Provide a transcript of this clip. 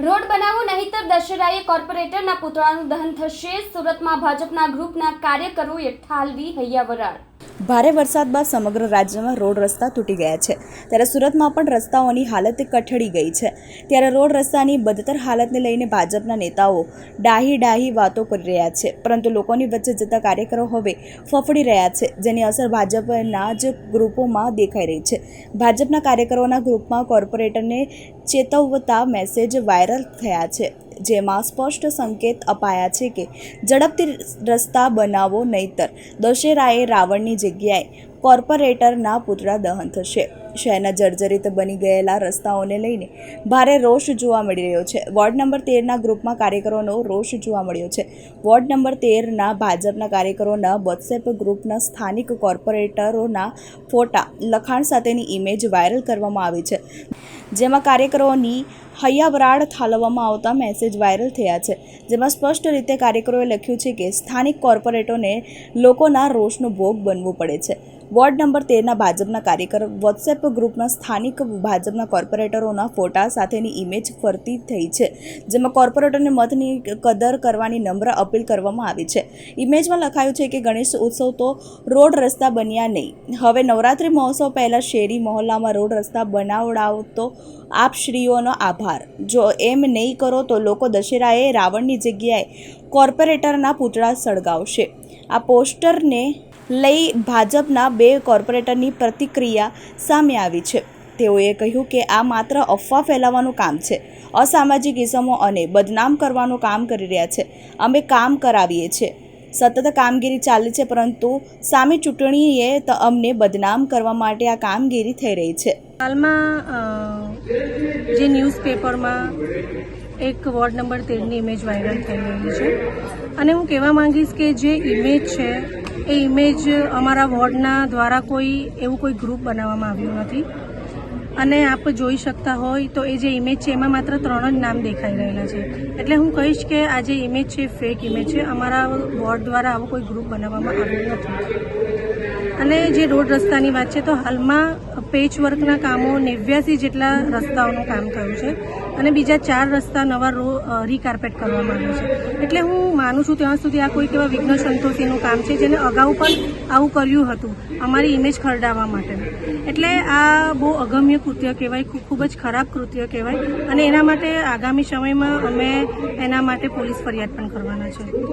Road બનાવો નહીંતર દશેરાએ કોર્પોરેટરના પુતળાનું દહન થશે। સુરતમાં ભાજપના ગ્રુપના કાર્યકરોએ ઠાલવી હૈયાવરાળ। ભારે વરસાદ બાદ સમગ્ર રાજ્યમાં રોડ રસ્તા તૂટી ગયા છે, ત્યારે સુરતમાં પણ રસ્તાઓની હાલત કઠડી ગઈ છે। ત્યારે રોડ રસ્તાની બદતર હાલતને લઈને ભાજપના નેતાઓ ડાહી વાતો કરી રહ્યા છે, પરંતુ લોકોની વચ્ચે જતા કાર્યકરો હવે ફફડી રહ્યા છે, જેની અસર ભાજપના જ ગ્રુપોમાં દેખાઈ રહી છે। ભાજપના કાર્યકરોના ગ્રુપમાં કોર્પોરેટરને ચેતવતા મેસેજ વાયરલ થયા છે, જેમાં સ્પષ્ટ સંકેત અપાયા છે કે ઝડપથી રસ્તા બનાવો નહીંતર દશેરાએ રાવણની જગ્યાએ કોર્પોરેટરના પુતળા દહન થશે। શહેરના જર્જરિત બની ગયેલા રસ્તાઓને લઈને ભારે રોષ જોવા મળી રહ્યો છે। વોર્ડ નંબર 13ના ગ્રુપમાં કાર્યકરોનો રોષ જોવા મળ્યો છે। વોર્ડ નંબર 13ના ભાજપના કાર્યકરોના વોટ્સએપ ગ્રુપના સ્થાનિક કોર્પોરેટરોના ફોટા લખાણ સાથેની ઇમેજ વાયરલ કરવામાં આવી છે, જેમાં કાર્યકરોની હૈયાવરાળ ઠાલવવામાં આવતા મેસેજ વાયરલ થયા છે, જેમાં સ્પષ્ટ રીતે કાર્યકરોએ લખ્યું છે કે સ્થાનિક કોર્પોરેટરોને લોકોના રોષનો ભોગ બનવું પડે છે। વોર્ડ નંબર 13ના ભાજપના કાર્યકર વોટ્સએપ ગ્રુપના સ્થાનિક ભાજપના કોર્પોરેટરોના ફોટા સાથેની ઇમેજ ફરતી થઈ છે, જેમાં કોર્પોરેટરને મતની કદર કરવાની નમ્ર અપીલ કરવામાં આવી છે। ઇમેજમાં લખાયું છે કે ગણેશ ઉત્સવ તો રોડ રસ્તા બન્યા નહીં, હવે નવરાત્રિ મહોત્સવ પહેલાં શેરી મહોલ્લામાં રોડ રસ્તા બનાવડાવતો આપશ્રીઓનો આભાર। જો એમ નહીં કરો તો લોકો દશેરાએ રાવણની જગ્યાએ કોર્પોરેટરના પૂતળા સળગાવશે। આ પોસ્ટરને લઈ ભાજપના 2 કોર્પોરેટરની પ્રતિક્રિયા સામે આવી છે। તેઓએ કહ્યું કે આ માત્ર અફવા ફેલાવવાનું કામ છે, અસામાજિક ઇસમો અને બદનામ કરવાનું કામ કરી રહ્યા છે। અમે કામ કરાવીએ છીએ, સતત કામગીરી ચાલે છે, પરંતુ સામે ચૂંટણીએ અમને બદનામ કરવા માટે આ કામગીરી થઈ રહી છે। હાલમાં જે ન્યૂઝપેપરમાં એક વોર્ડ નંબર 13ની ઇમેજ વાયરલ થઈ રહી છે, અને હું કહેવા માંગીશ કે જે ઇમેજ છે એ ઇમેજ અમારા વોર્ડના દ્વારા એવું કોઈ ગ્રુપ બનાવવામાં આવ્યું નથી, અને આપ જોઈ શકતા હોય તો એ જે ઇમેજ છે એમાં માત્ર 3 જ નામ દેખાઈ રહેલા છે। એટલે હું કહીશ કે આ જે ઇમેજ છે ફેક ઇમેજ છે, અમારા વોર્ડ દ્વારા આવો કોઈ ગ્રુપ બનાવવામાં આવ્યો નથી। અને જે રોડ રસ્તાની વાત છે તો હાલમાં પેચવર્કના કામો 89 જેટલા રસ્તાઓનું કામ થયું છે, અને બીજા 4 રસ્તા નવા રીકાર્પેટ કરવામાં આવ્યા છે। એટલે હું માનું છું ત્યાં સુધી આ કોઈક એવા વિઘ્ન સંતોષીનું કામ છે જેને અગાઉ પણ આવું કર્યું હતું અમારી ઇમેજ ખરડાવવા માટે। એટલે આ બહુ અગમ્ય કૃત્ય કહેવાય, ખૂબ જ ખરાબ કૃત્ય કહેવાય, અને એના માટે આગામી સમયમાં અમે એના માટે પોલીસ ફરિયાદ પણ કરવાના છે।